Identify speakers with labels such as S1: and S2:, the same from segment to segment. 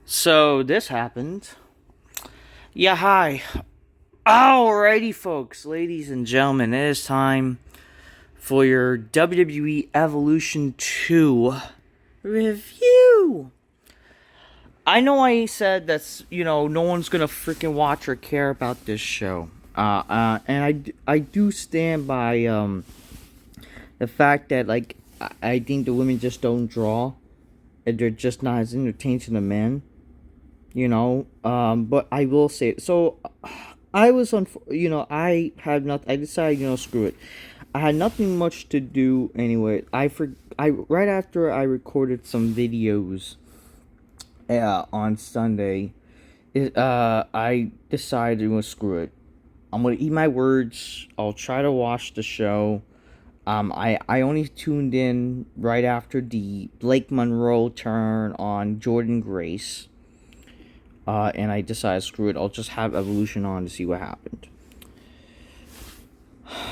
S1: So this happened. Yeah, hi. Alrighty, folks, ladies and gentlemen, it is time for your WWE Evolution 2 review. I know I said no one's gonna freaking watch or care about this show. And I do stand by, the fact that, I think the women just don't draw. And they're just not as entertaining to the men. But I will say so. I was on, I had not. I decided, screw it. I had nothing much to do anyway. I right after I recorded some videos, on Sunday. I decided, screw it. I'm gonna eat my words. I'll try to watch the show. I only tuned in right after the Blake Monroe turn on Jordan Grace. And I decided, screw it, I'll just have Evolution on to see what happened.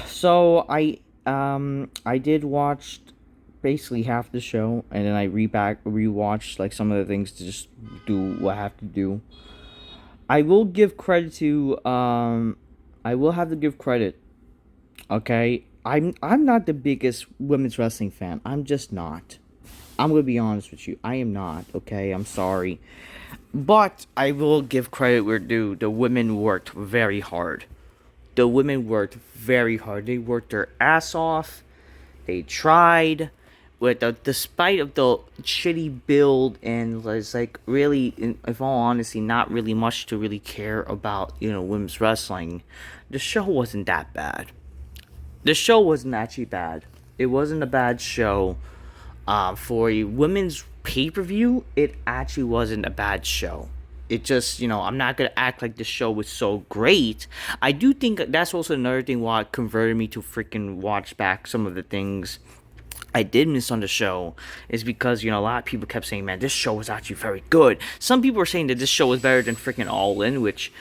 S1: So I did watch basically half the show, and then I rewatched like some of the things to just do what I have to do. I will give credit to I will have to give credit. Okay, I'm not the biggest women's wrestling fan. I'm just not. I'm gonna be honest with you. I am not. Okay, I'm sorry. But I will give credit where due. The women worked very hard. The women worked very hard. They worked their ass off. They tried. Despite of the shitty build, and was like really, in all honesty, not really much to really care about. Women's wrestling. The show wasn't that bad. The show wasn't actually bad. It wasn't a bad show. For a women's pay-per-view, it actually wasn't a bad show. It just, I'm not gonna act like the show was so great. I do think that's also another thing why it converted me to freaking watch back some of the things I did miss on the show, is because, a lot of people kept saying, man, this show was actually very good. Some people were saying that this show was better than freaking All In, which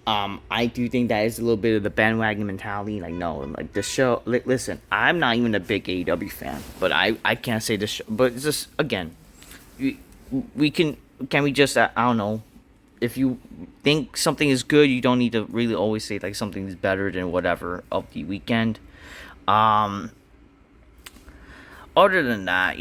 S1: I do think that is a little bit of the bandwagon mentality. Like, no, like the show. Listen, I'm not even a big AEW fan, but I can't say this show. But it's just, again, we can we just, I don't know. If you think something is good, you don't need to really always say like something is better than whatever of the weekend. Um, Other than that,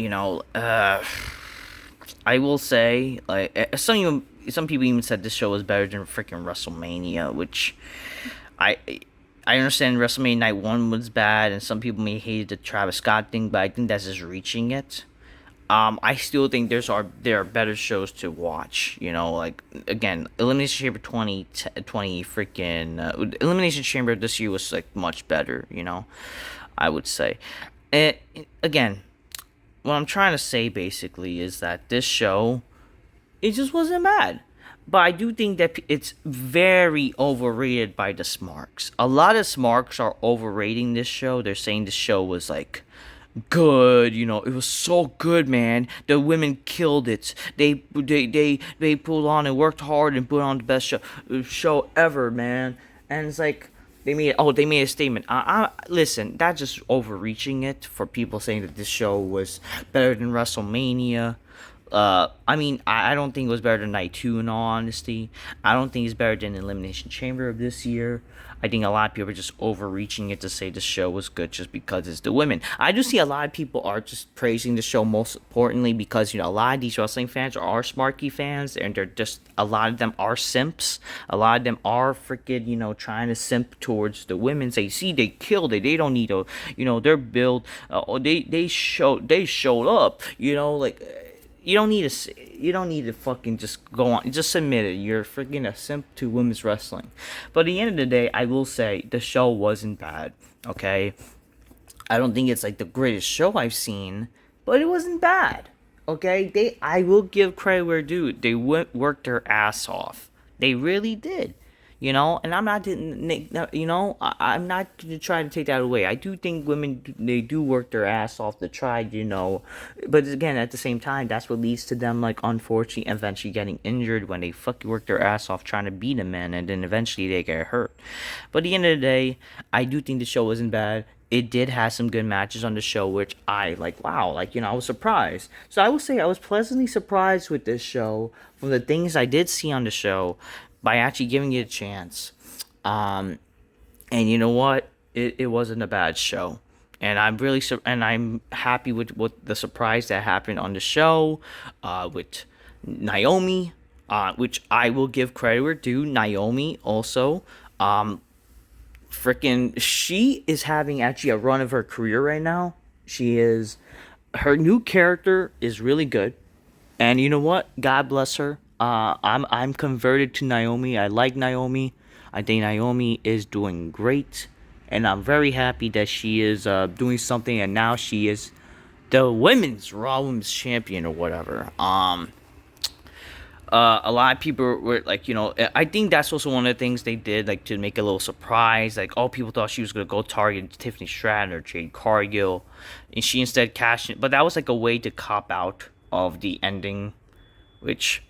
S1: I will say, like, some people even said this show was better than freaking WrestleMania, which I I understand WrestleMania Night One was bad, and some people may hate the Travis Scott thing, but I think that's just reaching it. I still think there are better shows to watch. Like, again, Elimination Chamber 2020 freaking Elimination Chamber this year was like much better. I would say. And again, what I'm trying to say basically is that this show, it just wasn't bad. But I do think that it's very overrated by the Smarks. A lot of Smarks are overrating this show. They're saying this show was like good, it was so good, man. The women killed it. They pulled on and worked hard and put on the best show ever, man. And it's like they made a statement. Listen, that's just overreaching it for people saying that this show was better than WrestleMania. I mean, I don't think it was better than Night 2, in all honesty. I don't think it's better than Elimination Chamber of this year. I think a lot of people are just overreaching it to say the show was good just because it's the women. I do see a lot of people are just praising the show, most importantly because, a lot of these wrestling fans are Smarky fans, and they're just, a lot of them are simps. A lot of them are freaking, trying to simp towards the women. Say, see, they killed it. They don't need a, their build. They showed up. You don't need to fucking just go on. Just admit it. You're freaking a simp to women's wrestling. But at the end of the day, I will say the show wasn't bad. Okay, I don't think it's like the greatest show I've seen, but it wasn't bad. Okay, I will give credit where due. They worked their ass off. They really did. And I'm not, I'm not trying to take that away. I do think women, they do work their ass off to try, but again, at the same time, that's what leads to them, like, unfortunately, eventually getting injured when they fucking work their ass off trying to beat a man, and then eventually they get hurt. But at the end of the day, I do think the show wasn't bad. it did have some good matches on the show, which I like. Wow, like I was surprised. So I will say I was pleasantly surprised with this show from the things I did see on the show by actually giving it a chance. Um, and you know what? It wasn't a bad show, and I'm happy with what the surprise that happened on the show, with Naomi, which I will give credit where due. Naomi also, freaking, she is having actually a run of her career right now. She is, her new character is really good, and you know what? God bless her. I'm converted to Naomi. I like Naomi. I think Naomi is doing great, and I'm very happy that she is doing something, and now she is the women's Raw Women's Champion or whatever. A lot of people were like, I think that's also one of the things they did, like to make a little surprise. Like, all people thought she was gonna go target Tiffany Stratton or Jade Cargill, and she instead cashed in. But that was like a way to cop out of the ending, which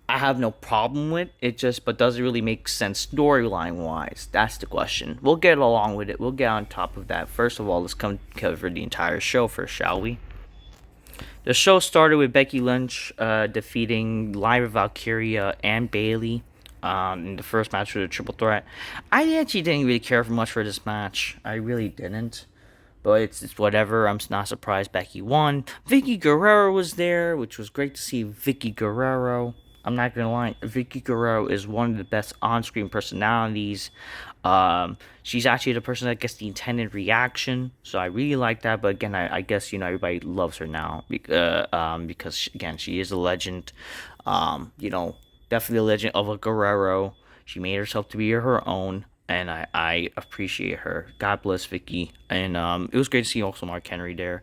S1: I have no problem with. It just, but does it really make sense storyline wise? That's the question. We'll get along with it. We'll get on top of that. First of all, let's cover the entire show first, shall we? The show started with Becky Lynch defeating Lyra Valkyria and Bayley in the first match for the triple threat. I actually didn't really care for much for this match. I really didn't. But it's whatever. I'm not surprised Becky won. Vicky Guerrero was there, which was great to see Vicky Guerrero. I'm not gonna lie, Vicky Guerrero is one of the best on-screen personalities. She's actually the person that gets the intended reaction, so I really like that. But again, I guess everybody loves her now because again, she is a legend. Definitely a legend of a Guerrero. She made herself to be her own, and I appreciate her. God bless Vicky, and it was great to see also Mark Henry there.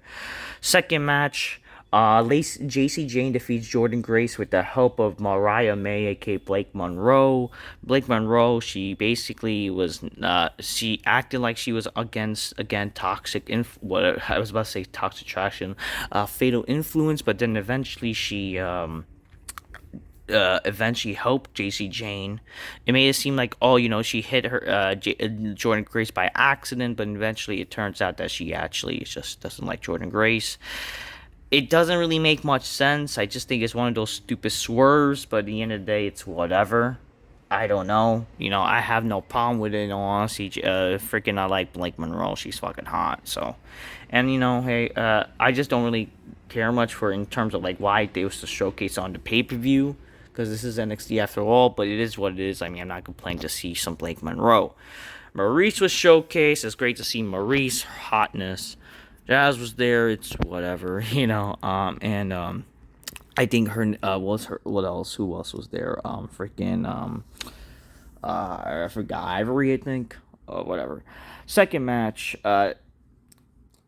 S1: Second match. JC Jane defeats Jordan Grace with the help of Mariah May, aka Blake Monroe. Blake Monroe, she basically was, she acted like she was against, again, what I was about to say, toxic attraction, fatal influence, but then eventually she, eventually helped JC Jane. It made it seem like, she hit her Jordan Grace by accident, but eventually it turns out that she actually just doesn't like Jordan Grace. It doesn't really make much sense. I just think it's one of those stupid swerves, but at the end of the day, it's whatever. I don't know. I have no problem with it, in all honesty. Freaking, I like Blake Monroe. She's fucking hot, so. And, hey, I just don't really care much for, in terms of, like, why they was to showcase on the pay-per-view, because this is NXT after all, but it is what it is. I mean, I'm not complaining to see some Blake Monroe. Maurice was showcased. It's great to see Maurice, hotness. Jazz was there. It's whatever, I think what else? Who else was there? I forgot. Ivory, I think. Whatever. Second match.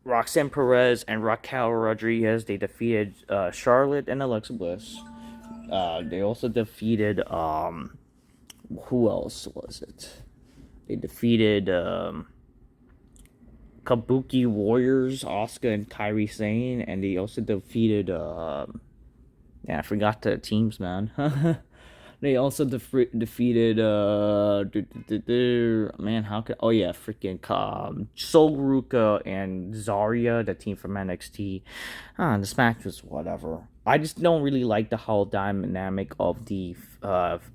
S1: Roxanne Perez and Raquel Rodriguez. They defeated Charlotte and Alexa Bliss. They also defeated who else was it? They defeated Kabuki Warriors, Asuka and Kairi Sane, and they also defeated I forgot the teams, man. They also defeated man, how could, oh yeah, freaking Sol Ruka and Zarya, the team from NXT. This match was whatever. I just don't really like the whole dynamic of the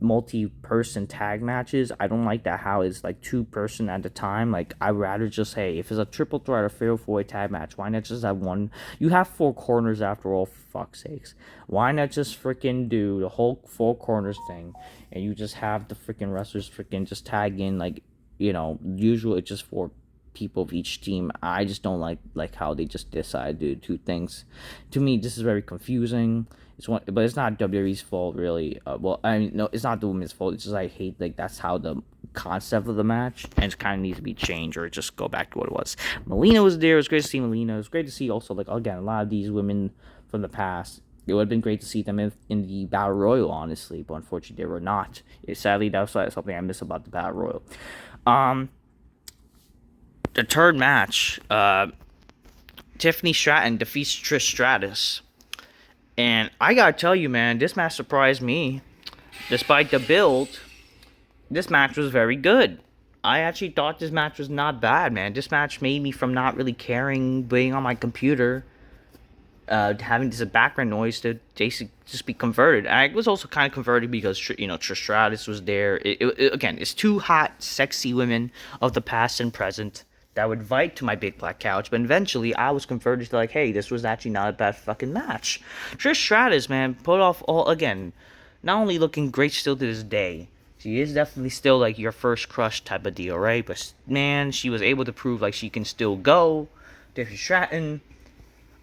S1: multi-person tag matches. I don't like that how it's like 2-person at a time. Like, I'd rather just, hey, if it's a triple threat or fatal 4-way tag match, why not just have one? You have 4 corners after all, for fuck's sakes. Why not just freaking do the whole 4 corners thing, and you just have the freaking wrestlers freaking just tag in, like, usually it's just 4 people of each team. I just don't like how they just decide to do 2 things. To me, this is very confusing. But it's not WWE's fault, really. No, it's not the women's fault. It's just I hate, like, that's how the concept of the match, and it kind of needs to be changed or just go back to what it was. Melina was there. It was great to see Melina. It was great to see also, like, again, a lot of these women from the past. It would have been great to see them in the Battle Royal, honestly, but unfortunately they were not. Sadly, that was something I miss about the Battle Royal. The third match, Tiffany Stratton defeats Trish Stratus. And I gotta tell you, man, this match surprised me. Despite the build, this match was very good. I actually thought this match was not bad, man. This match made me from not really caring, being on my computer, having this background noise to basically just be converted. I was also kind of converted because Trish Stratus was there. Again, it's two hot, sexy women of the past and present that would fight to my big black couch. But eventually, I was converted to like, hey, this was actually not a bad fucking match. Trish Stratus, man, put off all again. Not only looking great still to this day. She is definitely still like your first crush type of deal, right? But man, she was able to prove like she can still go. Tiffany Stratton,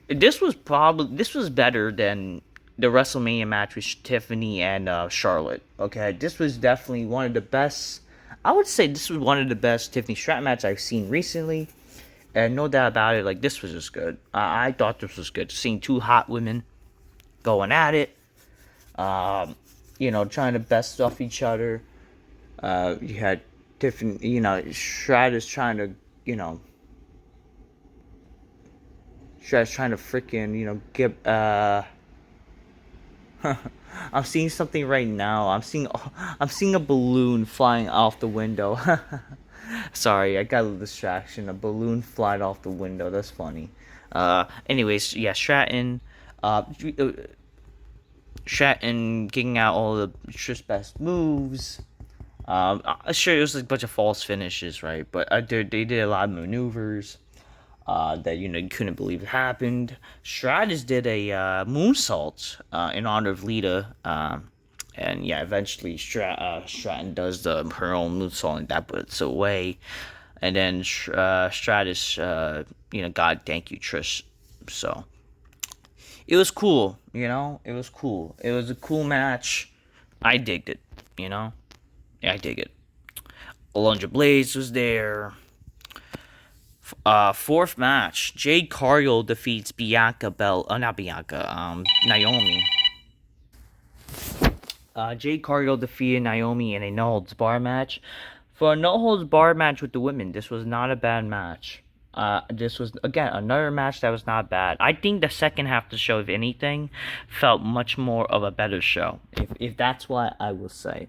S1: this was better than the WrestleMania match with Tiffany and Charlotte. Okay, this was definitely one of the best. I would say this was one of the best Tiffany Stratton matches I've seen recently, and no doubt about it. Like this was just good. I thought this was good. Seeing two hot women going at it, trying to best off each other. You had Tiffany, Stratus trying to, Stratus trying to freaking, get, I'm seeing something right now. I'm seeing a balloon flying off the window. Sorry, I got a little distraction. A balloon flying off the window. That's funny. Anyways, yeah, Stratton getting out all the Trish best moves. Sure, it was like a bunch of false finishes, right? But they did a lot of maneuvers that you couldn't believe happened. Stratus did a moonsault in honor of Lita, and yeah, eventually Stratton does her own moonsault, and that puts it away. And then Stratus, God, thank you, Trish. So it was cool, It was cool. It was a cool match. I digged it, Yeah, I dig it. Alundra Blaze was there. Fourth match, Jade Cargill defeats Naomi. Jade Cargill defeated Naomi in a no holds bar match. For a no holds bar match with the women, this was not a bad match. This was again another match that was not bad. I think the second half of the show, if anything, felt much more of a better show. If that's what I will say.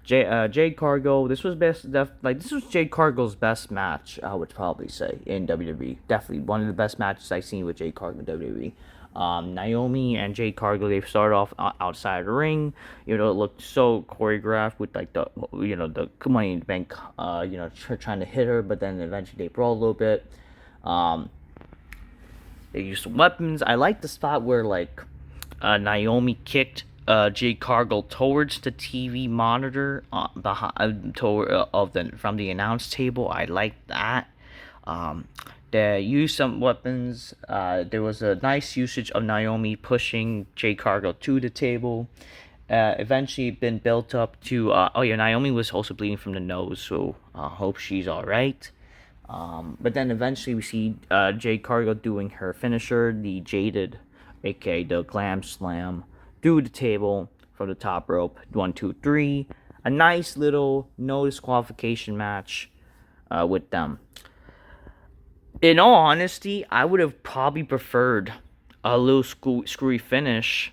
S1: Jade Cargill, this was this was Jade Cargill's best match. I would probably say in WWE. Definitely one of the best matches I've seen with Jade Cargill in WWE. Naomi and Jade Cargill, they started off outside the ring. It looked so choreographed with like the Money in the Bank, trying to hit her, but then eventually they brawl a little bit. They used some weapons. I like the spot where like Naomi kicked Jade Cargill towards the TV monitor from the announce table. I like that. They used some weapons. There was a nice usage of Naomi pushing Jade Cargill to the table. Eventually been built up to Naomi was also bleeding from the nose, so hope she's alright. But then eventually we see Jade Cargill doing her finisher, the Jaded, aka the Glam Slam, through the table from the top rope. 1, 2, 3. A nice little no disqualification match with them. In all honesty, I would have probably preferred a little screwy finish.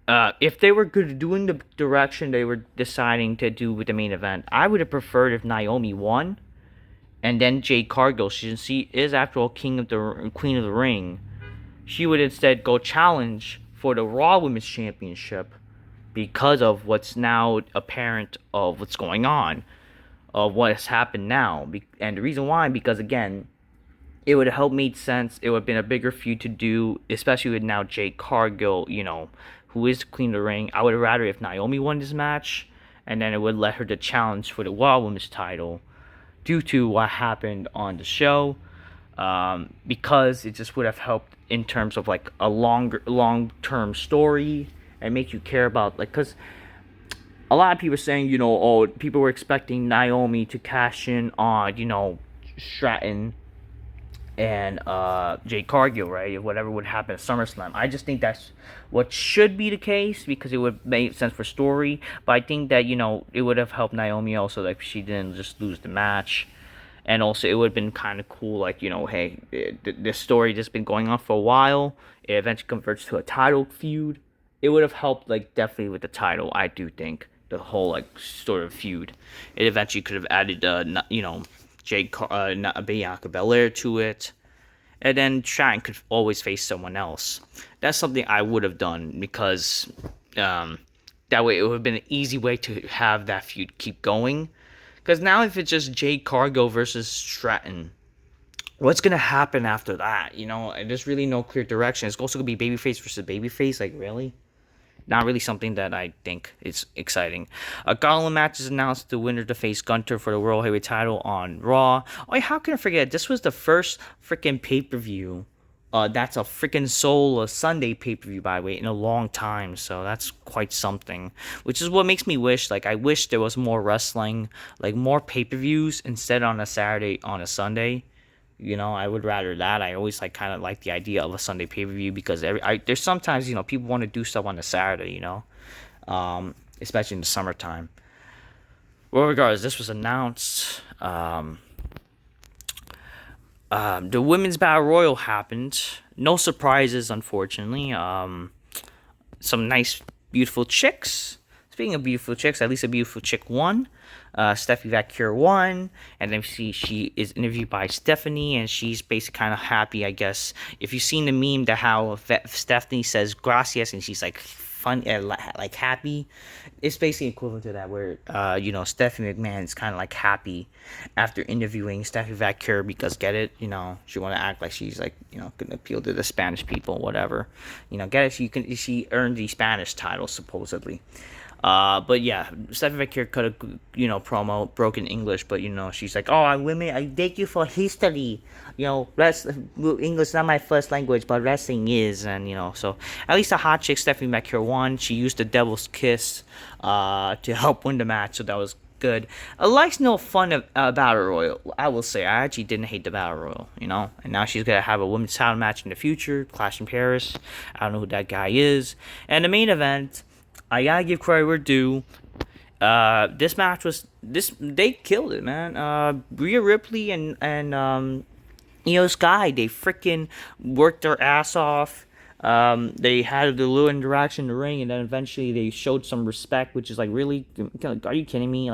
S1: If they were doing the direction they were deciding to do with the main event, I would have preferred if Naomi won, and then Jade Cargill, since she is after all Queen of the Ring, she would instead go challenge for the Raw Women's Championship because of what's now apparent of what's going on, of what has happened now, and the reason why, because again, it would have helped made sense. It would have been a bigger feud to do, especially with now Jade Cargill, who is the Queen of the Ring. I would have rather if Naomi won this match, and then it would let her to challenge for the Raw Women's title due to what happened on the show, because it just would have helped in terms of like a long-term story and make you care about, like, because a lot of people are saying, people were expecting Naomi to cash in on, Stratton and Jade Cargill, right? Whatever would happen at SummerSlam. I just think that's what should be the case because it would make sense for story. But I think that, it would have helped Naomi also, like, she didn't just lose the match. And also, it would have been kind of cool, like, hey, this story just been going on for a while. It eventually converts to a title feud. It would have helped, like, definitely with the title, I do think. the whole like sort of feud. It eventually could have added, Bianca Belair to it, and then Stratton could always face someone else. That's something I would have done because that way it would have been an easy way to have that feud keep going. Because now if it's just Jade Cargill versus Stratton, what's gonna happen after that? There's really no clear direction. It's also gonna be babyface versus babyface. Like, really? Not really something that I think is exciting. A gauntlet match is announced. The winner to face Gunter for the World Heavyweight title on Raw. Oh, yeah, how can I forget? This was the first freaking pay-per-view. That's a freaking Sunday pay-per-view, by the way, in a long time. So that's quite something. Which is what makes me wish, I wish there was more wrestling, more pay-per-views instead on a Saturday, on a Sunday. I would rather that. I always kind of like the idea of a Sunday pay-per-view because there's sometimes, people want to do stuff on a Saturday, especially in the summertime. Well, regardless, this was announced. The Women's Battle Royal happened. No surprises, unfortunately. Some nice, beautiful chicks. Speaking of beautiful chicks, at least a beautiful chick won. Stephanie Vacure won, and then she is interviewed by Stephanie, and she's basically kind of happy, I guess. If you've seen the meme that how Stephanie says gracias, and she's fun, happy, it's basically equivalent to that, where Stephanie McMahon is kind of happy after interviewing Stephanie Vacure because get it, she want to act like she's gonna appeal to the Spanish people, whatever, get it. She earned the Spanish title supposedly. But yeah, Stephanie Vacure could have, promo broken English, but she's like, oh, women, I thank you for history. English is not my first language, but wrestling is, and so at least the hot chick Stephanie Vacure won. She used the Devil's Kiss, to help win the match, so that was good. I likes no fun of Battle Royal. I will say, I actually didn't hate the Battle Royal, and now she's gonna have a women's title match in the future, Clash in Paris. I don't know who that guy is, and the main event. I gotta give credit where due. This match they killed it, man. Rhea Ripley and Io Sky, they freaking worked their ass off. They had a little interaction in the ring, and then eventually they showed some respect, which is really, are you kidding me?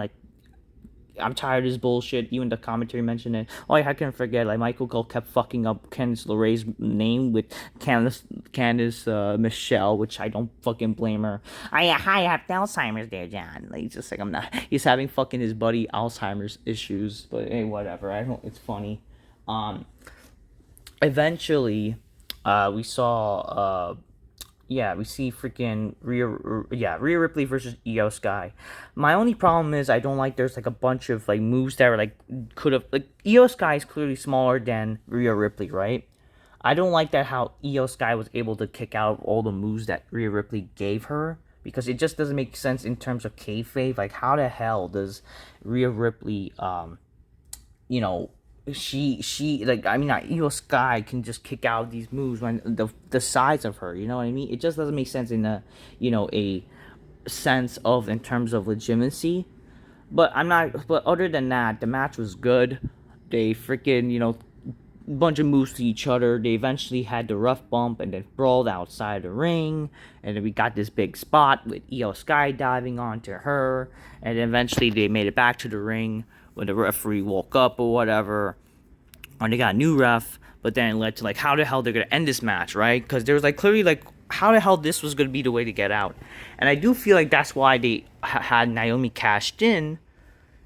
S1: I'm tired of this bullshit. Even the commentary mentioned it. Oh, how can I forget? Michael Cole kept fucking up Candice LeRae's name with Candice Michelle, which I don't fucking blame her. I have Alzheimer's there, John. He's just I'm not. He's having fucking his buddy Alzheimer's issues, but hey, whatever. It's funny. Eventually, we saw. We see freaking Rhea Ripley versus Io Sky. My only problem is I don't there's a bunch of moves that were could have Io Sky is clearly smaller than Rhea Ripley, right? I don't like that how Io Sky was able to kick out all the moves that Rhea Ripley gave her, because it just doesn't make sense in terms of kayfabe. How the hell does Rhea Ripley Io Sky can just kick out these moves when the size of her, you know what I mean? It just doesn't make sense in a sense of in terms of legitimacy. But other than that, the match was good. They freaking bunch of moves to each other. They eventually had the rough bump and then brawled outside the ring, and then we got this big spot with Io Sky diving onto her, and then eventually they made it back to the ring when the referee woke up or whatever, and they got a new ref. But then it led to how the hell they're gonna end this match, right? Because there was clearly how the hell this was gonna be the way to get out. And I do feel that's why they had Naomi cashed in,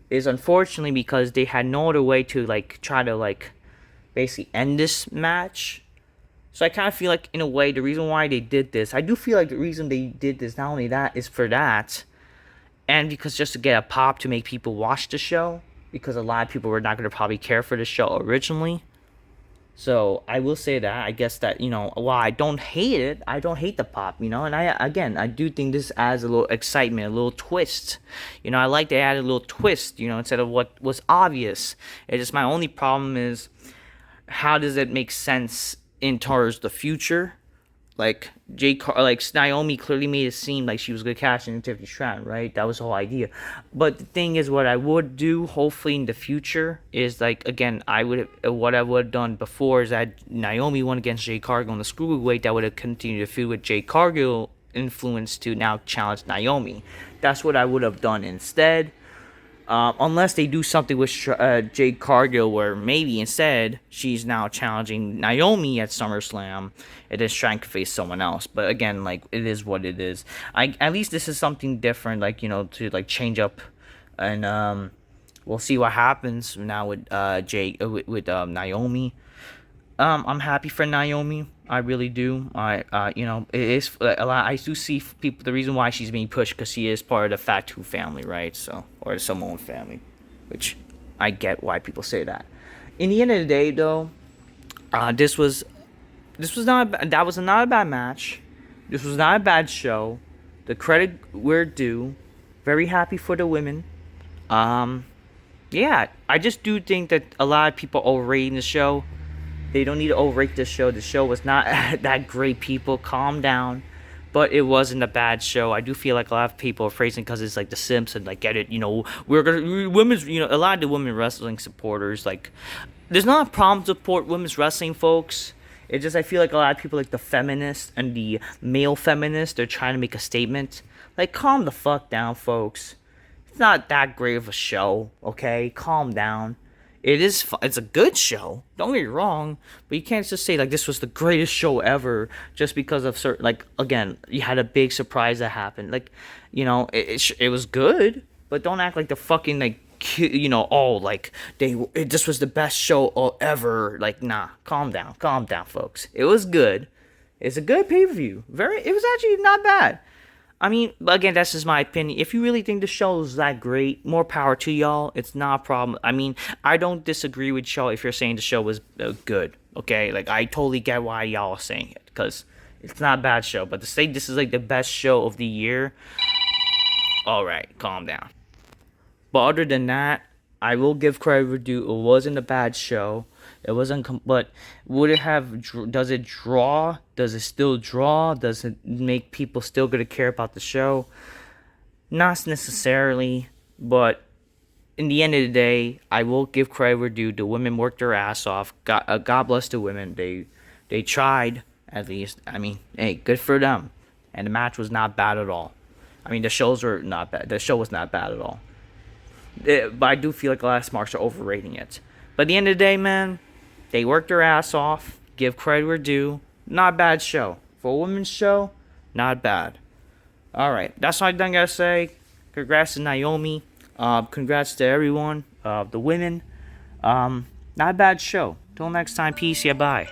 S1: is unfortunately because they had no other way to try to basically end this match. So I kind of feel in a way the reason why they did this, I do feel the reason they did this, not only that, is for that, and because just to get a pop to make people watch the show, because a lot of people were not going to probably care for the show originally. So I will say that I guess that while I don't hate it, I don't hate the pop, and I do think this adds a little excitement, a little twist. I like to add a little twist, instead of what was obvious. It's just my only problem is, how does it make sense in towards the future? Naomi clearly made it seem like she was gonna cash in Tiffany Stratton, right? That was the whole idea. But the thing is, what I would do, hopefully in the future, is again, what I would have done before is that Naomi won against Jade Cargill in the screwweight. That would have continued to feud with Jade Cargill influence to now challenge Naomi. That's what I would have done instead. Unless they do something with Jade Cargill, where maybe instead she's now challenging Naomi at SummerSlam and is trying to face someone else. But again, like, it is what it is. At least this is something different, like, to like change up, and we'll see what happens now with Naomi. I'm happy for Naomi. I really do. It is a lot. I do see people. The reason why she's being pushed because she is part of the Fatu family, right? So, or the Samoan family, which I get why people say that. In the end of the day, though, this was not a bad match. This was not a bad show. The credit where due. Very happy for the women. Yeah, I just do think that a lot of people overrating the show. They don't need to overrate this show. The show was not that great, people. Calm down. But it wasn't a bad show. I do feel like a lot of people are phrasing because it's like The Simpsons. Like, get it, women's, a lot of the women wrestling supporters, like, there's not a problem to support women's wrestling, folks. It's just I feel like a lot of people, like the feminists and the male feminists, they're trying to make a statement. Like, calm the fuck down, folks. It's not that great of a show, okay? Calm down. It's a good show, don't get me wrong, but you can't just say like this was the greatest show ever just because of certain, like, again, you had a big surprise that happened, like, it was good, but don't act like the fucking, like, like this was the best show ever. Like, nah, calm down, folks. It was good. It's a good pay-per-view. It was actually not bad. I mean, again, that's just my opinion. If you really think the show is that great, more power to y'all. It's not a problem. I mean, I don't disagree with y'all if you're saying the show was good, okay? Like, I totally get why y'all are saying it, because it's not a bad show. But to say this is, like, the best show of the year, alright, calm down. But other than that, I will give credit where due. It wasn't a bad show. It wasn't, but would it have? Does it draw? Does it still draw? Does it make people still gonna care about the show? Not necessarily, but in the end of the day, I will give credit where due. The women worked their ass off. God bless the women. They tried, at least. I mean, hey, good for them. And the match was not bad at all. I mean, the shows were not bad. The show was not bad at all. But I do feel like a lot of Smarks are overrating it. But at the end of the day, man, they worked their ass off. Give credit where due. Not a bad show. For a women's show, not bad. Alright, that's all I done gotta say. Congrats to Naomi. Congrats to everyone. The women. Not a bad show. Till next time, peace. Yeah, bye.